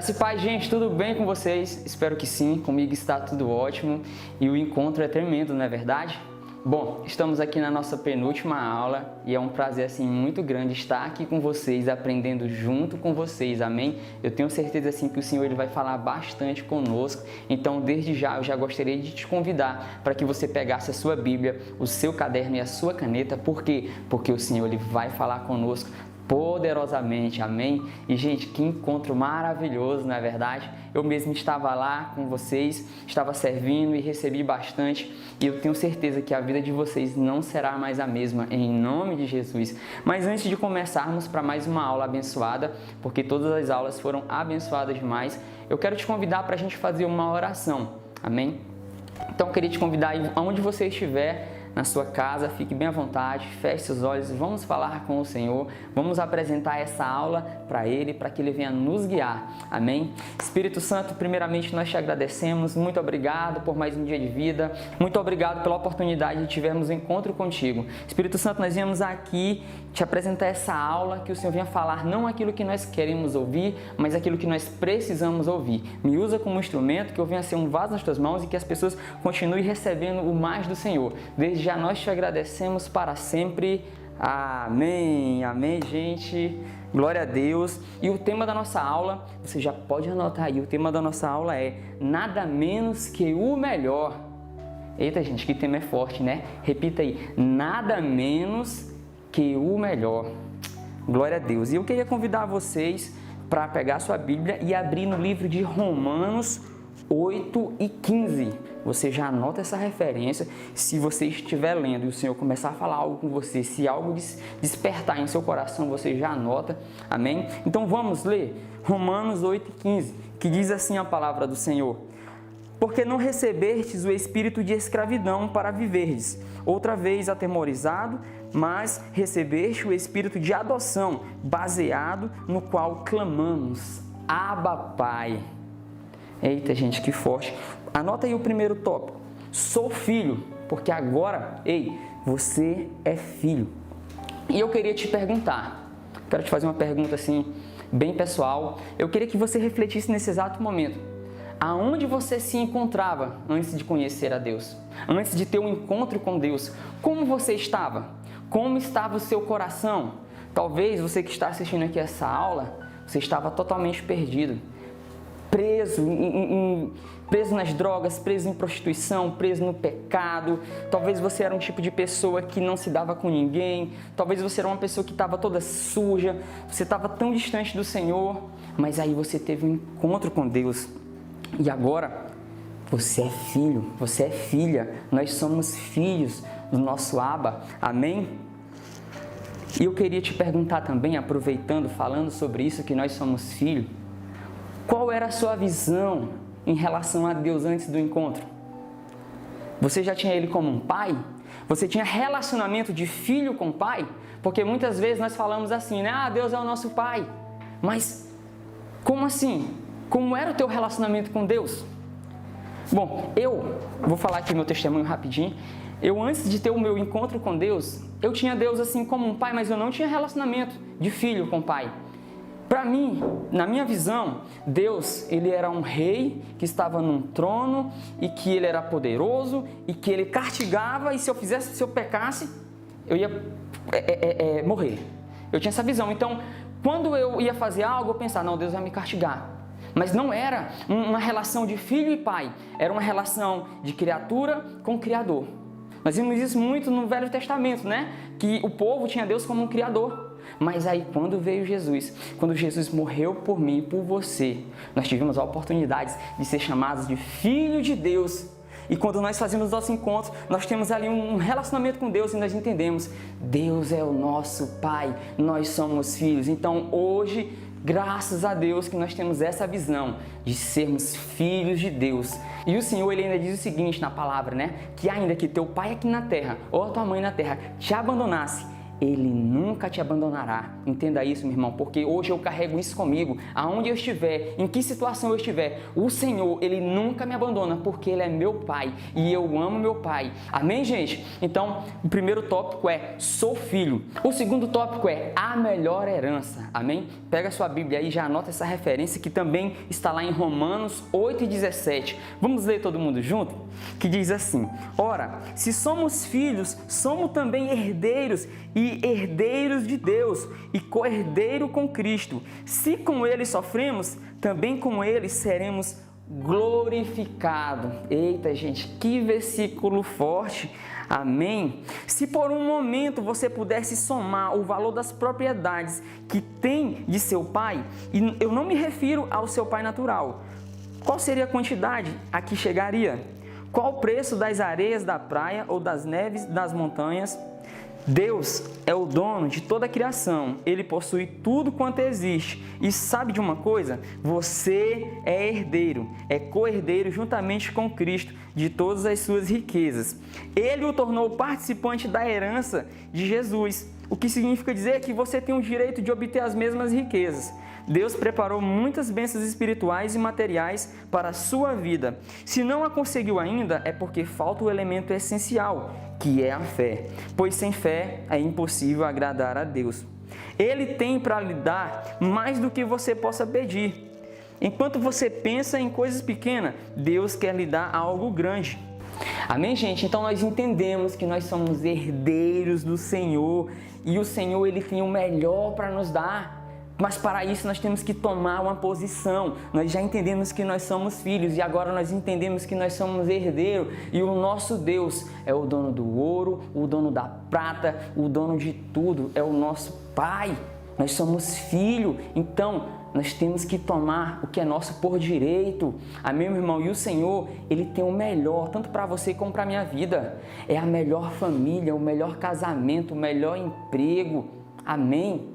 Graça e paz, gente, tudo bem com vocês? Espero que sim, comigo está tudo ótimo e o encontro é tremendo, não é verdade? Bom, estamos aqui na nossa penúltima aula e é um prazer assim muito grande estar aqui com vocês, aprendendo junto com vocês, amém? Eu tenho certeza assim que o Senhor ele vai falar bastante conosco, então desde já eu já gostaria de te convidar para que você pegasse a sua Bíblia, o seu caderno e a sua caneta, por quê? Porque o Senhor ele vai falar conosco poderosamente, amém? E gente, que encontro maravilhoso, não é verdade? Eu mesmo estava lá com vocês, estava servindo e recebi bastante e eu tenho certeza que a vida de vocês não será mais a mesma, em nome de Jesus. Mas antes de começarmos para mais uma aula abençoada, porque todas as aulas foram abençoadas demais, eu quero te convidar para a gente fazer uma oração, amém? Então eu queria te convidar, aonde você estiver, na sua casa, fique bem à vontade, feche seus olhos, vamos falar com o Senhor, vamos apresentar essa aula para Ele, para que Ele venha nos guiar, amém? Espírito Santo, primeiramente nós te agradecemos, muito obrigado por mais um dia de vida, muito obrigado pela oportunidade de tivermos um encontro contigo. Espírito Santo, nós viemos aqui te apresentar essa aula, que o Senhor venha falar não aquilo que nós queremos ouvir, mas aquilo que nós precisamos ouvir. Me usa como instrumento, que eu venha ser um vaso nas tuas mãos e que as pessoas continuem recebendo o mais do Senhor. Desde já nós te agradecemos para sempre. Amém. Amém, gente. Glória a Deus. E o tema da nossa aula, você já pode anotar aí, o tema da nossa aula é nada menos que o melhor. Eita, gente, que tema é forte, né? Repita aí, nada menos que o melhor. Glória a Deus. E eu queria convidar vocês para pegar a sua Bíblia e abrir no livro de Romanos 8 e 15. Você já anota essa referência. Se você estiver lendo e o Senhor começar a falar algo com você, se algo despertar em seu coração, você já anota, amém? Então vamos ler Romanos 8 e 15, que diz assim a palavra do Senhor: porque não recebestes o espírito de escravidão para viverdes, outra vez atemorizado, mas recebeste o espírito de adoção, baseado no qual clamamos, Abba, Pai. Eita, gente, que forte. Anota aí o primeiro tópico. Sou filho, porque agora, você é filho. E eu queria te perguntar, quero te fazer uma pergunta assim, bem pessoal. Eu queria que você refletisse nesse exato momento. Aonde você se encontrava antes de conhecer a Deus? Antes de ter um encontro com Deus? Como você estava? Como estava o seu coração? Talvez você que está assistindo aqui essa aula, você estava totalmente perdido. Preso nas drogas, preso em prostituição, preso no pecado. Talvez você era um tipo de pessoa que não se dava com ninguém. Talvez você era uma pessoa que estava toda suja. Você estava tão distante do Senhor. Mas aí você teve um encontro com Deus. E agora, você é filho, você é filha. Nós somos filhos do nosso Abba. Amém? E eu queria te perguntar também, aproveitando, falando sobre isso, que nós somos filhos. Qual era a sua visão em relação a Deus antes do encontro? Você já tinha Ele como um pai? Você tinha relacionamento de filho com pai? Porque muitas vezes nós falamos assim, né? Ah, Deus é o nosso pai. Mas como assim? Como era o teu relacionamento com Deus? Bom, eu vou falar aqui meu testemunho rapidinho. Eu, antes de ter o meu encontro com Deus, eu tinha Deus assim como um pai, mas eu não tinha relacionamento de filho com pai. Para mim, na minha visão, Deus, ele era um rei que estava num trono e que ele era poderoso e que ele castigava, e se eu pecasse, eu ia morrer. Eu tinha essa visão. Então, quando eu ia fazer algo, eu pensava, não, Deus vai me castigar. Mas não era uma relação de filho e pai, era uma relação de criatura com Criador. Nós vimos isso muito no Velho Testamento, né? Que o povo tinha Deus como um Criador. Mas aí quando veio Jesus, quando Jesus morreu por mim e por você, nós tivemos a oportunidade de ser chamados de filho de Deus. E quando nós fazemos nosso encontro, nós temos ali um relacionamento com Deus e nós entendemos, Deus é o nosso Pai, nós somos filhos. Então hoje, graças a Deus que nós temos essa visão de sermos filhos de Deus. E o Senhor, Ele ainda diz o seguinte na palavra, né? Que ainda que teu pai aqui na terra ou a tua mãe na terra te abandonasse, Ele nunca te abandonará. Entenda isso, meu irmão, porque hoje eu carrego isso comigo. Aonde eu estiver, em que situação eu estiver, o Senhor, Ele nunca me abandona, porque Ele é meu Pai e eu amo meu Pai. Amém, gente? Então, o primeiro tópico é sou filho. O segundo tópico é a melhor herança. Amém? Pega a sua Bíblia aí e já anota essa referência que também está lá em Romanos 8:17. Vamos ler todo mundo junto? Que diz assim: ora, se somos filhos, somos também herdeiros e herdeiros de Deus e co-herdeiro com Cristo. Se com Ele sofremos, também com Ele seremos glorificados. Eita, gente, que versículo forte. Amém? Se por um momento você pudesse somar o valor das propriedades que tem de seu pai, e eu não me refiro ao seu pai natural, qual seria a quantidade a que chegaria? Qual o preço das areias da praia ou das neves das montanhas? Deus é o dono de toda a criação, Ele possui tudo quanto existe. E sabe de uma coisa? Você é herdeiro, é co-herdeiro juntamente com Cristo de todas as suas riquezas. Ele o tornou participante da herança de Jesus, o que significa dizer que você tem o direito de obter as mesmas riquezas. Deus preparou muitas bênçãos espirituais e materiais para a sua vida. Se não a conseguiu ainda, é porque falta o elemento essencial, que é a fé. Pois sem fé é impossível agradar a Deus. Ele tem para lhe dar mais do que você possa pedir. Enquanto você pensa em coisas pequenas, Deus quer lhe dar algo grande. Amém, gente? Então nós entendemos que nós somos herdeiros do Senhor e o Senhor, Ele tem o melhor para nos dar. Mas para isso nós temos que tomar uma posição. Nós já entendemos que nós somos filhos e agora nós entendemos que nós somos herdeiros e o nosso Deus é o dono do ouro, o dono da prata, o dono de tudo, é o nosso Pai. Nós somos filhos, então nós temos que tomar o que é nosso por direito. Amém, meu irmão? E o Senhor, Ele tem o melhor, tanto para você como para a minha vida. É a melhor família, o melhor casamento, o melhor emprego. Amém?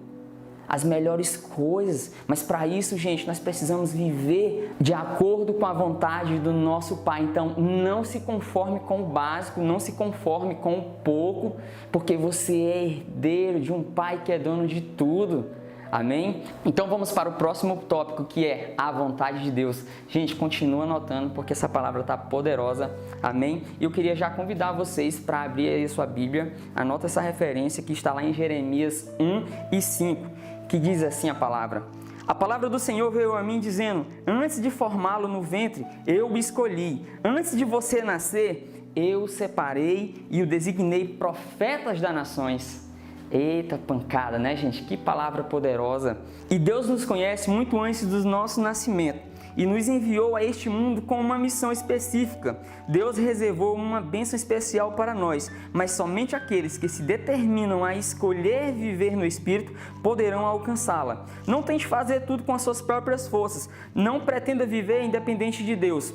As melhores coisas, mas para isso, gente, nós precisamos viver de acordo com a vontade do nosso Pai. Então, não se conforme com o básico, não se conforme com o pouco, porque você é herdeiro de um Pai que é dono de tudo. Amém? Então vamos para o próximo tópico, que é a vontade de Deus. Gente, continua anotando, porque essa palavra está poderosa. Amém? E eu queria já convidar vocês para abrir aí a sua Bíblia. Anota essa referência que está lá em Jeremias 1:5. Que diz assim a palavra: a palavra do Senhor veio a mim dizendo, antes de formá-lo no ventre, eu o escolhi. Antes de você nascer, eu o separei e o designei profetas das nações. Eita pancada, né, gente? Que palavra poderosa. E Deus nos conhece muito antes do nosso nascimento e nos enviou a este mundo com uma missão específica. Deus reservou uma bênção especial para nós, mas somente aqueles que se determinam a escolher viver no Espírito poderão alcançá-la. Não tente fazer tudo com as suas próprias forças. Não pretenda viver independente de Deus.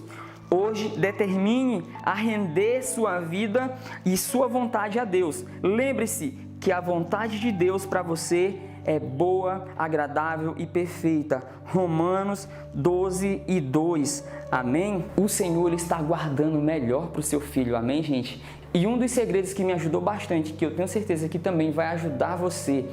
Hoje, determine a render sua vida e sua vontade a Deus. Lembre-se que a vontade de Deus para você é boa, agradável e perfeita. Romanos 12:2. Amém? O Senhor, Ele está guardando o melhor para o seu filho. Amém, gente? E um dos segredos que me ajudou bastante, que eu tenho certeza que também vai ajudar você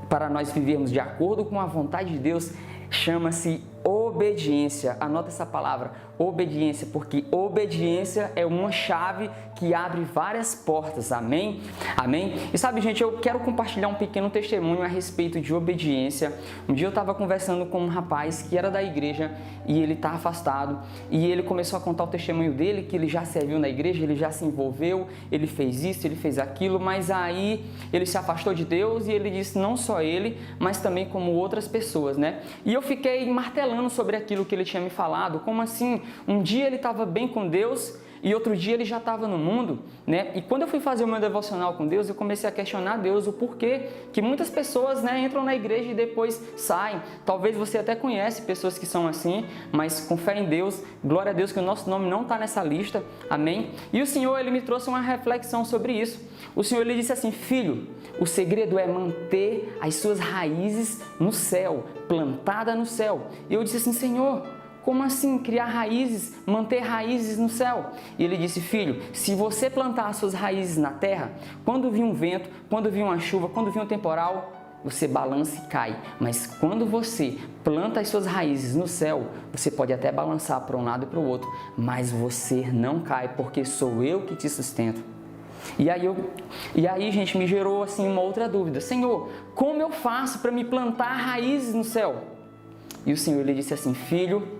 para nós vivermos de acordo com a vontade de Deus, chama-se obediência. Anota essa palavra, obediência, porque obediência é uma chave que abre várias portas. Amém? Amém? E sabe, gente, eu quero compartilhar um pequeno testemunho a respeito de obediência. Um dia eu estava conversando com um rapaz que era da igreja e ele está afastado, e ele começou a contar o testemunho dele, que ele já serviu na igreja, ele já se envolveu, ele fez isso, ele fez aquilo, mas aí ele se afastou de Deus e ele disse, não só ele, mas também como outras pessoas, né? E eu fiquei martelando sobre aquilo que ele tinha me falado. Como assim? Um dia ele estava bem com Deus e outro dia ele já estava no mundo, né? E quando eu fui fazer o meu devocional com Deus, eu comecei a questionar Deus o porquê que muitas pessoas, né, entram na igreja e depois saem. Talvez você até conhece pessoas que são assim, mas com fé em Deus, glória a Deus que o nosso nome não está nessa lista. Amém? E o Senhor, Ele me trouxe uma reflexão sobre isso. O Senhor, Ele disse assim, filho, o segredo é manter as suas raízes no céu, plantada no céu. E eu disse assim, Senhor, como assim criar raízes, manter raízes no céu? E ele disse, filho, se você plantar as suas raízes na terra, quando vir um vento, quando vir uma chuva, quando vir um temporal, você balança e cai. Mas quando você planta as suas raízes no céu, você pode até balançar para um lado e para o outro, mas você não cai, porque sou eu que te sustento. E aí, gente, me gerou assim uma outra dúvida. Senhor, como eu faço para me plantar raízes no céu? E o Senhor, ele disse assim, filho,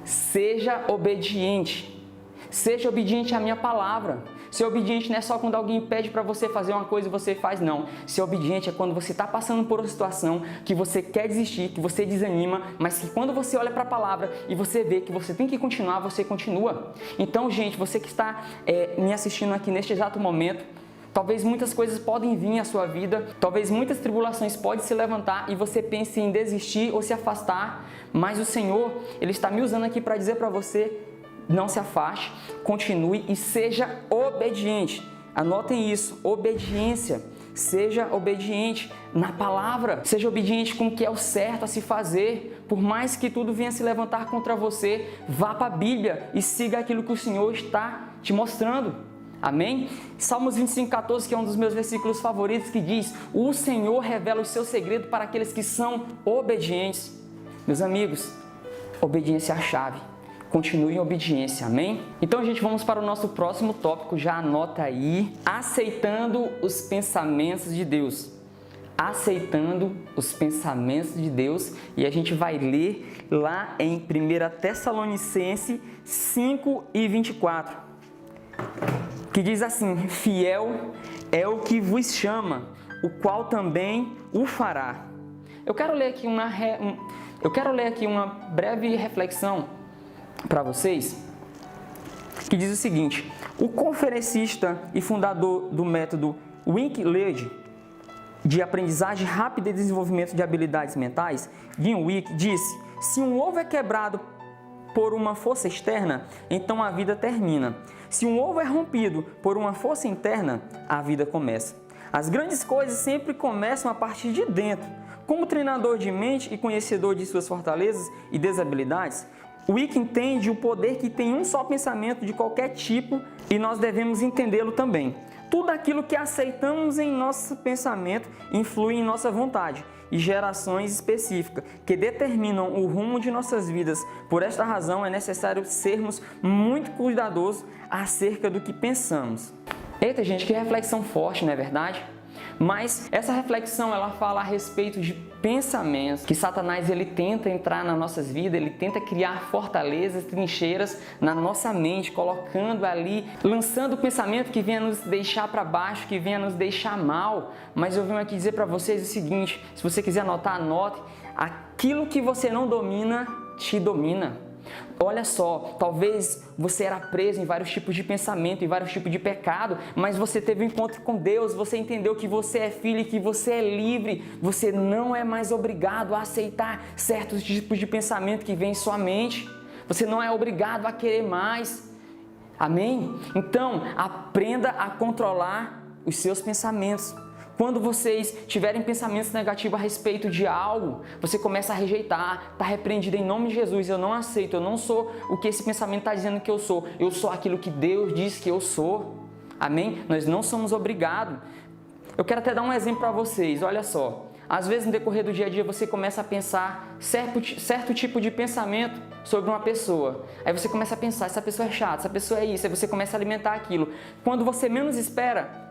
seja obediente à minha palavra. Ser obediente não é só quando alguém pede para você fazer uma coisa e você faz, não. Ser obediente é quando você está passando por uma situação que você quer desistir, que você desanima, mas que quando você olha para a palavra e você vê que você tem que continuar, você continua. Então, gente, você que está me assistindo aqui neste exato momento, talvez muitas coisas podem vir à sua vida, talvez muitas tribulações podem se levantar e você pense em desistir ou se afastar, mas o Senhor, Ele está me usando aqui para dizer para você, não se afaste, continue e seja obediente. Anotem isso, obediência. Seja obediente na palavra, seja obediente com o que é o certo a se fazer. Por mais que tudo venha se levantar contra você, vá para a Bíblia e siga aquilo que o Senhor está te mostrando. Amém? Salmos 25:14, que é um dos meus versículos favoritos, que diz: o Senhor revela o seu segredo para aqueles que são obedientes. Meus amigos, obediência é a chave. Continue em obediência, amém? Então, gente, vamos para o nosso próximo tópico, já anota aí, aceitando os pensamentos de Deus. Aceitando os pensamentos de Deus, e a gente vai ler lá em 1 Tessalonicenses 5:24, que diz assim: fiel é o que vos chama, o qual também o fará. Eu quero ler aqui uma breve reflexão para vocês, que diz o seguinte: o conferencista e fundador do método Wink-Learning de aprendizagem rápida e desenvolvimento de habilidades mentais, Jim Wick, disse: se um ovo é quebrado por uma força externa, então a vida termina. Se um ovo é rompido por uma força interna, a vida começa. As grandes coisas sempre começam a partir de dentro. Como treinador de mente e conhecedor de suas fortalezas e desabilidades, Wick entende o poder que tem um só pensamento de qualquer tipo e nós devemos entendê-lo também. Tudo aquilo que aceitamos em nosso pensamento influi em nossa vontade e gerações específicas que determinam o rumo de nossas vidas. Por esta razão é necessário sermos muito cuidadosos acerca do que pensamos. Eita, gente, que reflexão forte, não é verdade? Mas essa reflexão, ela fala a respeito de pensamentos, que Satanás ele tenta entrar nas nossas vidas, ele tenta criar fortalezas, trincheiras na nossa mente, colocando ali, lançando o pensamento que venha nos deixar para baixo, que venha nos deixar mal. Mas eu venho aqui dizer para vocês o seguinte: se você quiser anotar, anote. Aquilo que você não domina, te domina. Olha só, talvez você era preso em vários tipos de pensamento, em vários tipos de pecado, mas você teve um encontro com Deus, você entendeu que você é filho e que você é livre, você não é mais obrigado a aceitar certos tipos de pensamento que vem em sua mente, você não é obrigado a querer mais, amém? Então, aprenda a controlar os seus pensamentos. Quando vocês tiverem pensamentos negativos a respeito de algo, você começa a rejeitar, está repreendido em nome de Jesus. Eu não aceito, eu não sou o que esse pensamento está dizendo que eu sou aquilo que Deus diz que eu sou. Amém? Nós não somos obrigados. Eu quero até dar um exemplo para vocês, olha só. Às vezes no decorrer do dia a dia você começa a pensar certo tipo de pensamento sobre uma pessoa. Aí você começa a pensar, essa pessoa é chata, essa pessoa é isso, aí você começa a alimentar aquilo. Quando você menos espera,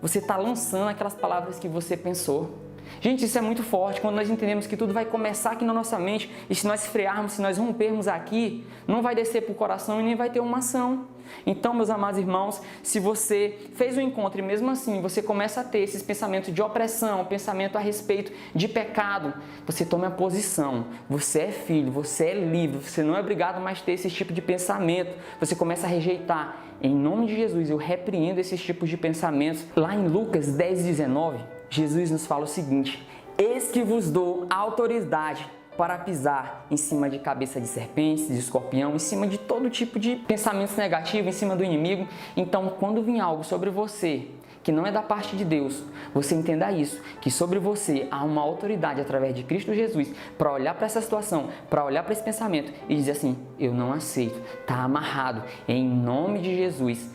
você está lançando aquelas palavras que você pensou. Gente, isso é muito forte, quando nós entendemos que tudo vai começar aqui na nossa mente e se nós frearmos, se nós rompermos aqui, não vai descer para o coração e nem vai ter uma ação. Então, meus amados irmãos, se você fez um encontro e mesmo assim você começa a ter esses pensamentos de opressão, pensamento a respeito de pecado, você tome a posição. Você é filho, você é livre, você não é obrigado mais a ter esse tipo de pensamento. Você começa a rejeitar. Em nome de Jesus, eu repreendo esses tipos de pensamentos. Lá em Lucas 10:19, Jesus nos fala o seguinte: eis que vos dou autoridade para pisar em cima de cabeça de serpentes, de escorpião, em cima de todo tipo de pensamentos negativos, em cima do inimigo. Então, quando vir algo sobre você que não é da parte de Deus, você entenda isso, que sobre você há uma autoridade através de Cristo Jesus para olhar para essa situação, para olhar para esse pensamento e dizer assim, eu não aceito, está amarrado, em nome de Jesus.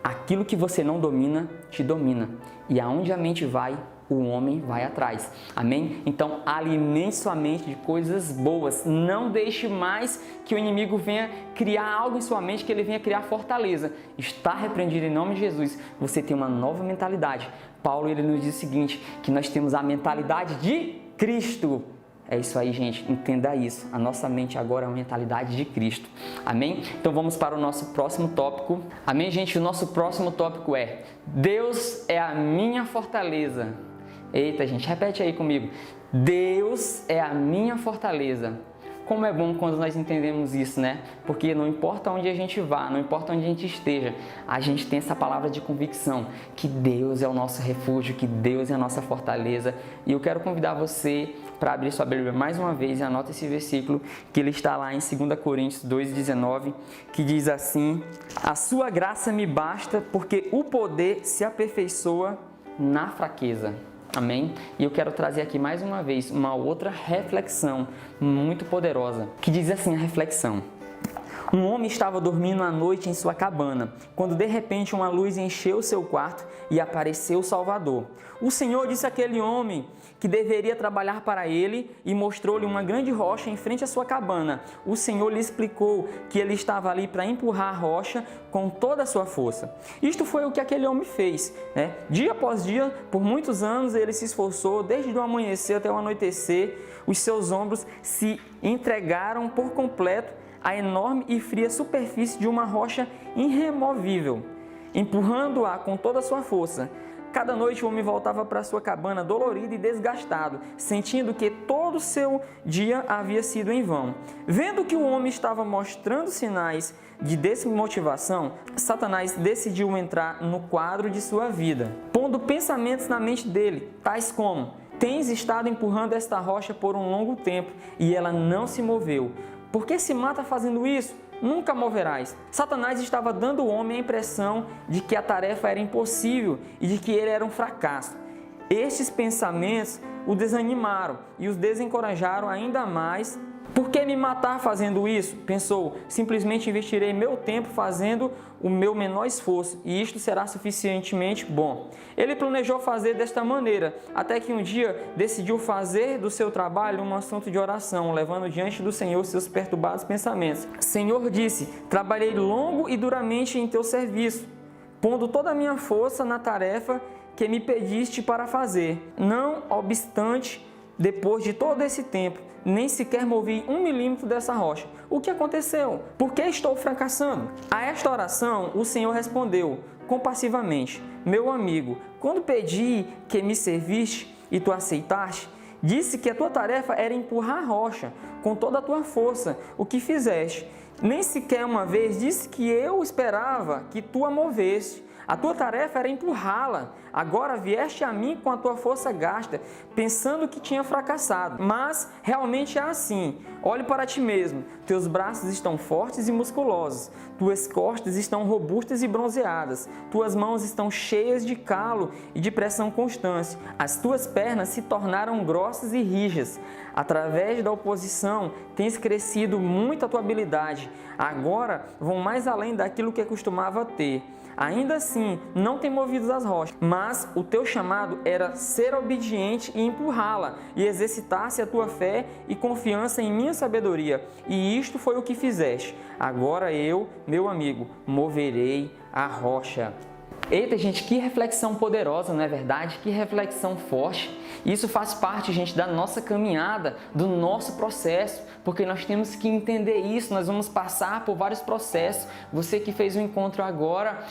Aquilo que você não domina, te domina. E aonde a mente vai, o homem vai atrás. Amém? Então, alimente sua mente de coisas boas. Não deixe mais que o inimigo venha criar algo em sua mente, que ele venha criar fortaleza. Está repreendido em nome de Jesus. Você tem uma nova mentalidade. Paulo, ele nos diz o seguinte, que nós temos a mentalidade de Cristo. É isso aí, gente. Entenda isso. A nossa mente agora é a mentalidade de Cristo. Amém? Então vamos para o nosso próximo tópico. Amém, gente? O nosso próximo tópico é: Deus é a minha fortaleza. Eita, gente, repete aí comigo. Deus é a minha fortaleza. Como é bom quando nós entendemos isso, né? Porque não importa onde a gente vá, não importa onde a gente esteja, a gente tem essa palavra de convicção, que Deus é o nosso refúgio, que Deus é a nossa fortaleza. E eu quero convidar você para abrir sua Bíblia mais uma vez e anota esse versículo, que ele está lá em 2 Coríntios 2,19, que diz assim: a sua graça me basta, porque o poder se aperfeiçoa na fraqueza. Amém? E eu quero trazer aqui mais uma vez uma outra reflexão muito poderosa, que diz assim a reflexão: um homem estava dormindo à noite em sua cabana, quando de repente uma luz encheu seu quarto e apareceu o Salvador. O Senhor disse àquele homem que deveria trabalhar para ele e mostrou-lhe uma grande rocha em frente à sua cabana. O Senhor lhe explicou que ele estava ali para empurrar a rocha com toda a sua força. Isto foi o que aquele homem fez, né? Dia após dia, por muitos anos, ele se esforçou, desde o amanhecer até o anoitecer. Os seus ombros se entregaram por completo à enorme e fria superfície de uma rocha irremovível, empurrando-a com toda a sua força. Cada noite o homem voltava para sua cabana dolorido e desgastado, sentindo que todo o seu dia havia sido em vão. Vendo que o homem estava mostrando sinais de desmotivação, Satanás decidiu entrar no quadro de sua vida, pondo pensamentos na mente dele, tais como: tens estado empurrando esta rocha por um longo tempo e ela não se moveu. Por que se mata fazendo isso? Nunca moverás. Satanás estava dando ao homem a impressão de que a tarefa era impossível e de que ele era um fracasso. Estes pensamentos o desanimaram e os desencorajaram ainda mais. Por que me matar fazendo isso? Pensou, simplesmente investirei meu tempo fazendo o meu menor esforço e isto será suficientemente bom. Ele planejou fazer desta maneira, até que um dia decidiu fazer do seu trabalho um assunto de oração, levando diante do Senhor seus perturbados pensamentos. Senhor disse: trabalhei longo e duramente em teu serviço, pondo toda a minha força na tarefa que me pediste para fazer. Não obstante, depois de todo esse tempo, nem sequer movi 1 milímetro dessa rocha. O que aconteceu? Por que estou fracassando? A esta oração, o Senhor respondeu compassivamente: meu amigo, quando pedi que me serviste e tu aceitaste, disse que a tua tarefa era empurrar a rocha com toda a tua força. O que fizeste? Nem sequer uma vez disse que eu esperava que tu a movesse. A tua tarefa era empurrá-la. Agora vieste a mim com a tua força gasta, pensando que tinha fracassado. Mas realmente é assim. Olhe para ti mesmo. Teus braços estão fortes e musculosos. Tuas costas estão robustas e bronzeadas. Tuas mãos estão cheias de calo e de pressão constante. As tuas pernas se tornaram grossas e rijas. Através da oposição, tens crescido muito a tua habilidade. Agora vão mais além daquilo que costumava ter. Ainda assim, não tem movido as rochas, mas o teu chamado era ser obediente e empurrá-la, e exercitar-se a tua fé e confiança em minha sabedoria. E isto foi o que fizeste. Agora eu, meu amigo, moverei a rocha. Eita, gente, que reflexão poderosa, não é verdade? Que reflexão forte. Isso faz parte, gente, da nossa caminhada, do nosso processo, porque nós temos que entender isso, nós vamos passar por vários processos. Você que fez o encontro agora,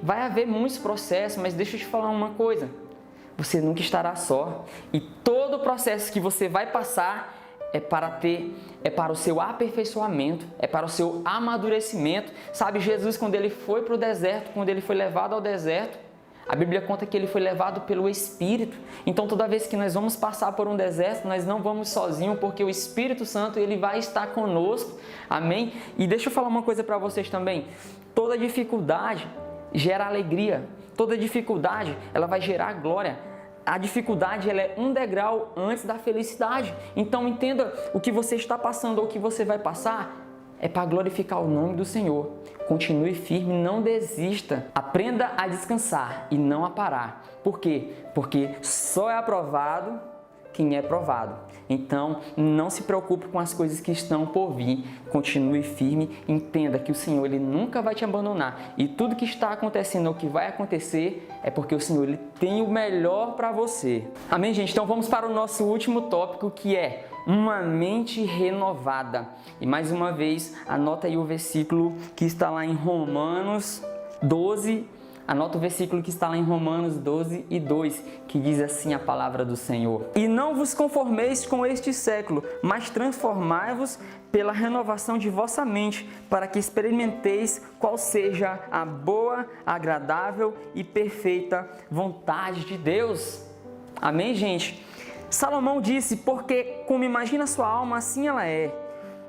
vai haver muitos processos, mas deixa eu te falar uma coisa, você nunca estará só, e todo o processo que você vai passar é para o seu aperfeiçoamento, é para o seu amadurecimento. Sabe, Jesus, quando ele foi para o deserto, quando ele foi levado ao deserto, a Bíblia conta que ele foi levado pelo Espírito. Então, toda vez que nós vamos passar por um deserto, nós não vamos sozinhos, porque o Espírito Santo, ele vai estar conosco. Amém? E deixa eu falar uma coisa para vocês também. Toda dificuldade gera alegria. Toda dificuldade, ela vai gerar glória. A dificuldade, ela é um degrau antes da felicidade. Então entenda, o que você está passando ou o que você vai passar é para glorificar o nome do Senhor. Continue firme, não desista. Aprenda a descansar e não a parar. Por quê? Porque só é aprovado quem é provado. Então, não se preocupe com as coisas que estão por vir. Continue firme, entenda que o Senhor ele nunca vai te abandonar. E tudo que está acontecendo ou que vai acontecer é porque o Senhor ele tem o melhor para você. Amém, gente? Então vamos para o nosso último tópico, que é uma mente renovada. E mais uma vez, anota aí o versículo que está lá em Romanos 12. Anota o versículo que está lá em Romanos 12 e 2, que diz assim a palavra do Senhor. E não vos conformeis com este século, mas transformai-vos pela renovação de vossa mente, para que experimenteis qual seja a boa, agradável e perfeita vontade de Deus. Amém, gente? Salomão disse, porque como imagina sua alma, assim ela é.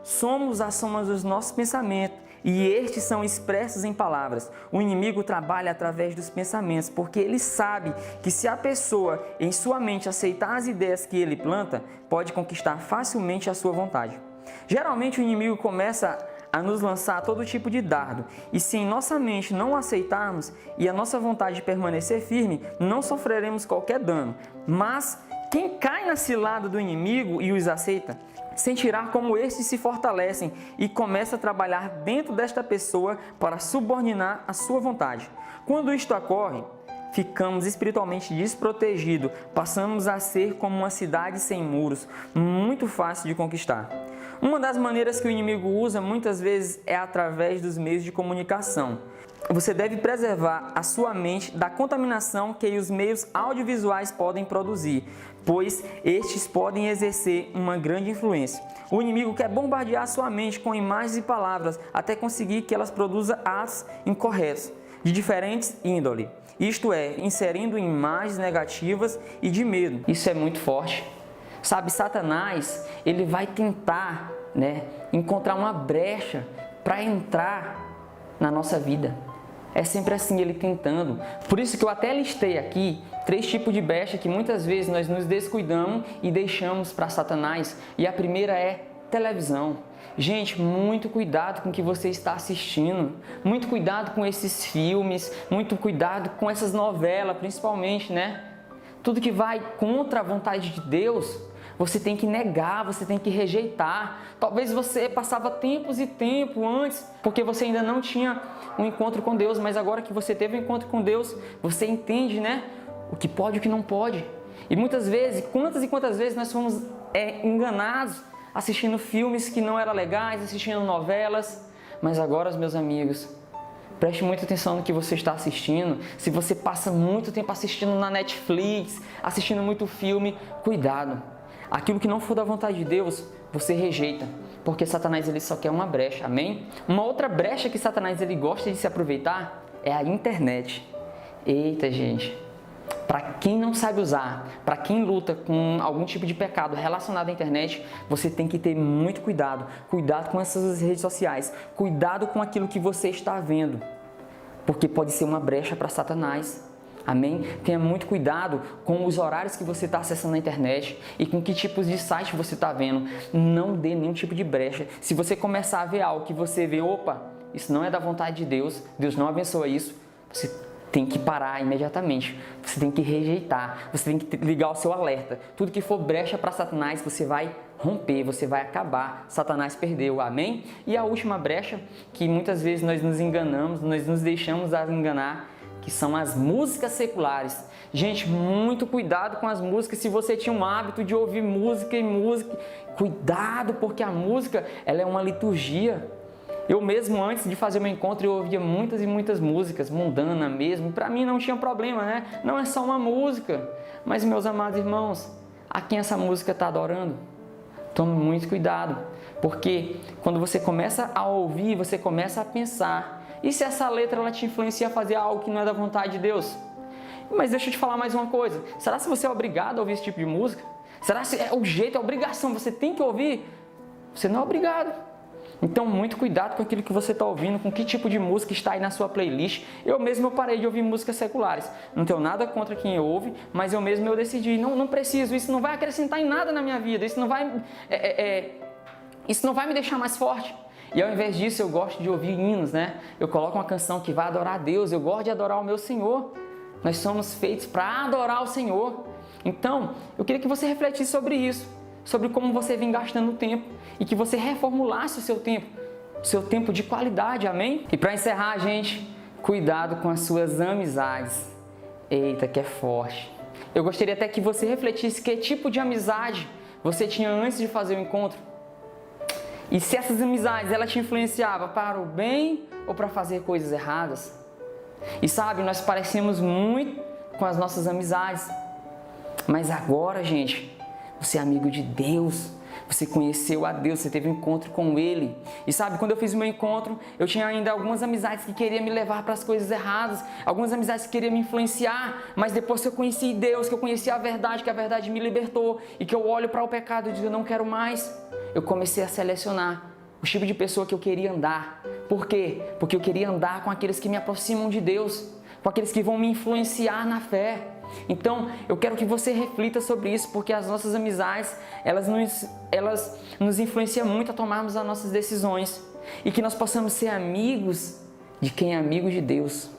Somos a soma dos nossos pensamentos, e estes são expressos em palavras. O inimigo trabalha através dos pensamentos, porque ele sabe que se a pessoa em sua mente aceitar as ideias que ele planta, pode conquistar facilmente a sua vontade. Geralmente o inimigo começa a nos lançar todo tipo de dardo, e se em nossa mente não o aceitarmos e a nossa vontade permanecer firme, não sofreremos qualquer dano. Mas quem cai na cilada do inimigo e os aceita, sentirá como estes se fortalecem e começa a trabalhar dentro desta pessoa para subordinar a sua vontade. Quando isto ocorre, ficamos espiritualmente desprotegidos, passamos a ser como uma cidade sem muros, muito fácil de conquistar. Uma das maneiras que o inimigo usa muitas vezes é através dos meios de comunicação. Você deve preservar a sua mente da contaminação que os meios audiovisuais podem produzir, pois estes podem exercer uma grande influência. O inimigo quer bombardear sua mente com imagens e palavras até conseguir que elas produzam atos incorretos, de diferentes índole. Isto é, inserindo imagens negativas e de medo. Isso é muito forte. Sabe, Satanás, ele vai tentar, encontrar uma brecha para entrar na nossa vida. É sempre assim, ele tentando. Por isso que eu até listei aqui 3 tipos de brecha que muitas vezes nós nos descuidamos e deixamos para Satanás. E a primeira é televisão. Gente, muito cuidado com o que você está assistindo. Muito cuidado com esses filmes. Muito cuidado com essas novelas, principalmente, Tudo que vai contra a vontade de Deus, você tem que negar, você tem que rejeitar. Talvez você passava tempos e tempo antes, porque você ainda não tinha um encontro com Deus, mas agora que você teve um encontro com Deus, você entende, o que pode e o que não pode. E muitas vezes, quantas e quantas vezes nós fomos enganados assistindo filmes que não eram legais, assistindo novelas. Mas agora, meus amigos, preste muita atenção no que você está assistindo. Se você passa muito tempo assistindo na Netflix, assistindo muito filme, cuidado. Aquilo que não for da vontade de Deus, você rejeita, porque Satanás ele só quer uma brecha, amém? Uma outra brecha que Satanás ele gosta de se aproveitar é a internet. Eita, gente, para quem não sabe usar, para quem luta com algum tipo de pecado relacionado à internet, você tem que ter muito cuidado. Cuidado com essas redes sociais, cuidado com aquilo que você está vendo, porque pode ser uma brecha para Satanás. Amém? Tenha muito cuidado com os horários que você está acessando na internet e com que tipos de site você está vendo. Não dê nenhum tipo de brecha. Se você começar a ver algo que você vê, opa, isso não é da vontade de Deus, Deus não abençoa isso, você tem que parar imediatamente. Você tem que rejeitar, você tem que ligar o seu alerta. Tudo que for brecha para Satanás, você vai romper, você vai acabar. Satanás perdeu, amém? E a última brecha, que muitas vezes nós nos enganamos, nós nos deixamos a enganar, que são as músicas seculares. Gente, muito cuidado com as músicas. Se você tinha um hábito de ouvir música, cuidado, porque a música ela é uma liturgia. Eu mesmo, antes de fazer o meu encontro, eu ouvia muitas e muitas músicas, mundana mesmo. Para mim não tinha problema, Não é só uma música. Mas, meus amados irmãos, a quem essa música está adorando? Tome muito cuidado, porque quando você começa a ouvir, você começa a pensar. E se essa letra ela te influencia a fazer algo que não é da vontade de Deus? Mas deixa eu te falar mais uma coisa. Será que você é obrigado a ouvir esse tipo de música? Será que é o jeito, é a obrigação, você tem que ouvir? Você não é obrigado. Então, muito cuidado com aquilo que você está ouvindo, com que tipo de música está aí na sua playlist. Eu mesmo parei de ouvir músicas seculares. Não tenho nada contra quem ouve, mas eu decidi, não preciso, isso não vai acrescentar em nada na minha vida, isso não vai me deixar mais forte. E ao invés disso, eu gosto de ouvir hinos, né? Eu coloco uma canção que vai adorar a Deus, eu gosto de adorar o meu Senhor. Nós somos feitos para adorar o Senhor. Então, eu queria que você refletisse sobre isso, sobre como você vem gastando o tempo e que você reformulasse o seu tempo de qualidade, amém? E para encerrar, gente, cuidado com as suas amizades. Eita, que é forte. Eu gostaria até que você refletisse que tipo de amizade você tinha antes de fazer o encontro. E se essas amizades, ela te influenciavam para o bem ou para fazer coisas erradas? E sabe, nós parecemos muito com as nossas amizades. Mas agora, gente, você é amigo de Deus, você conheceu a Deus, você teve um encontro com Ele. E sabe, quando eu fiz o meu encontro, eu tinha ainda algumas amizades que queriam me levar para as coisas erradas, algumas amizades que queriam me influenciar, mas depois que eu conheci Deus, que eu conheci a verdade, que a verdade me libertou e que eu olho para o pecado e digo, eu não quero mais, eu comecei a selecionar o tipo de pessoa que eu queria andar. Por quê? Porque eu queria andar com aqueles que me aproximam de Deus, com aqueles que vão me influenciar na fé. Então, eu quero que você reflita sobre isso, porque as nossas amizades, elas nos influenciam muito a tomarmos as nossas decisões e que nós possamos ser amigos de quem é amigo de Deus.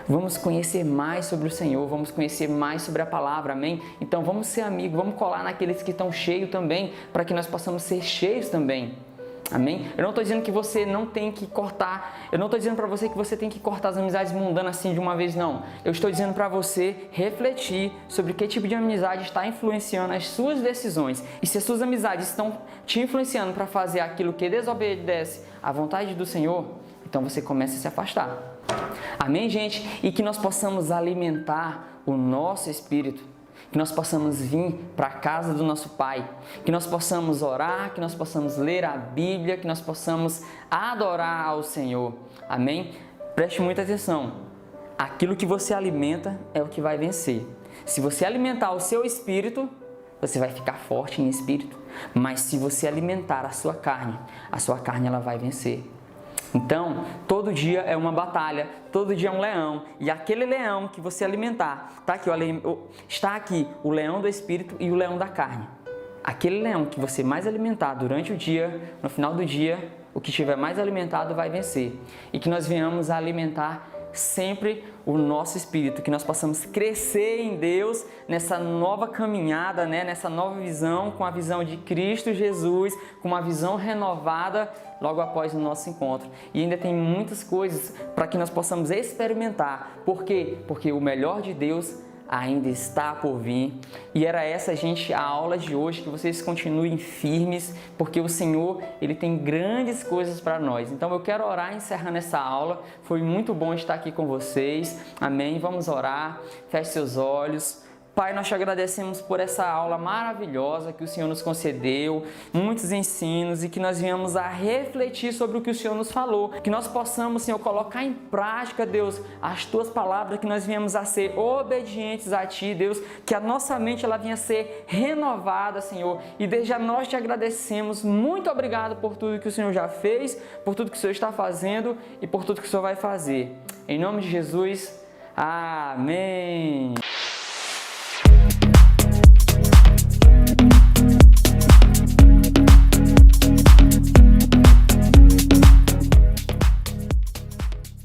Vamos conhecer mais sobre o Senhor, vamos conhecer mais sobre a palavra, amém? Então, vamos ser amigos, vamos colar naqueles que estão cheios também, para que nós possamos ser cheios também. Amém? Eu não estou dizendo que você não tem que cortar, eu não estou dizendo para você que você tem que cortar as amizades mundanas assim de uma vez, não. Eu estou dizendo para você refletir sobre que tipo de amizade está influenciando as suas decisões. E se as suas amizades estão te influenciando para fazer aquilo que desobedece à vontade do Senhor, então você começa a se afastar. Amém, gente? E que nós possamos alimentar o nosso espírito. Que nós possamos vir para a casa do nosso Pai, que nós possamos orar, que nós possamos ler a Bíblia, que nós possamos adorar ao Senhor. Amém? Preste muita atenção. Aquilo que você alimenta é o que vai vencer. Se você alimentar o seu espírito, você vai ficar forte em espírito. Mas se você alimentar a sua carne ela vai vencer. Então, todo dia é uma batalha, todo dia é um leão. E aquele leão que você alimentar, está aqui o leão do espírito e o leão da carne. Aquele leão que você mais alimentar durante o dia, no final do dia, o que estiver mais alimentado vai vencer. E que nós venhamos a alimentar sempre o nosso espírito, que nós possamos crescer em Deus nessa nova caminhada, nessa nova visão, com a visão de Cristo Jesus, com uma visão renovada logo após o nosso encontro. E ainda tem muitas coisas para que nós possamos experimentar. Por quê? Porque o melhor de Deus ainda está por vir. E era essa, gente, a aula de hoje, que vocês continuem firmes, porque o Senhor, Ele tem grandes coisas para nós. Então eu quero orar encerrando essa aula. Foi muito bom estar aqui com vocês. Amém? Vamos orar. Feche seus olhos. Pai, nós te agradecemos por essa aula maravilhosa que o Senhor nos concedeu, muitos ensinos, e que nós venhamos a refletir sobre o que o Senhor nos falou, que nós possamos, Senhor, colocar em prática, Deus, as Tuas palavras, que nós venhamos a ser obedientes a Ti, Deus, que a nossa mente ela venha a ser renovada, Senhor, e desde já nós te agradecemos, muito obrigado por tudo que o Senhor já fez, por tudo que o Senhor está fazendo e por tudo que o Senhor vai fazer. Em nome de Jesus, amém.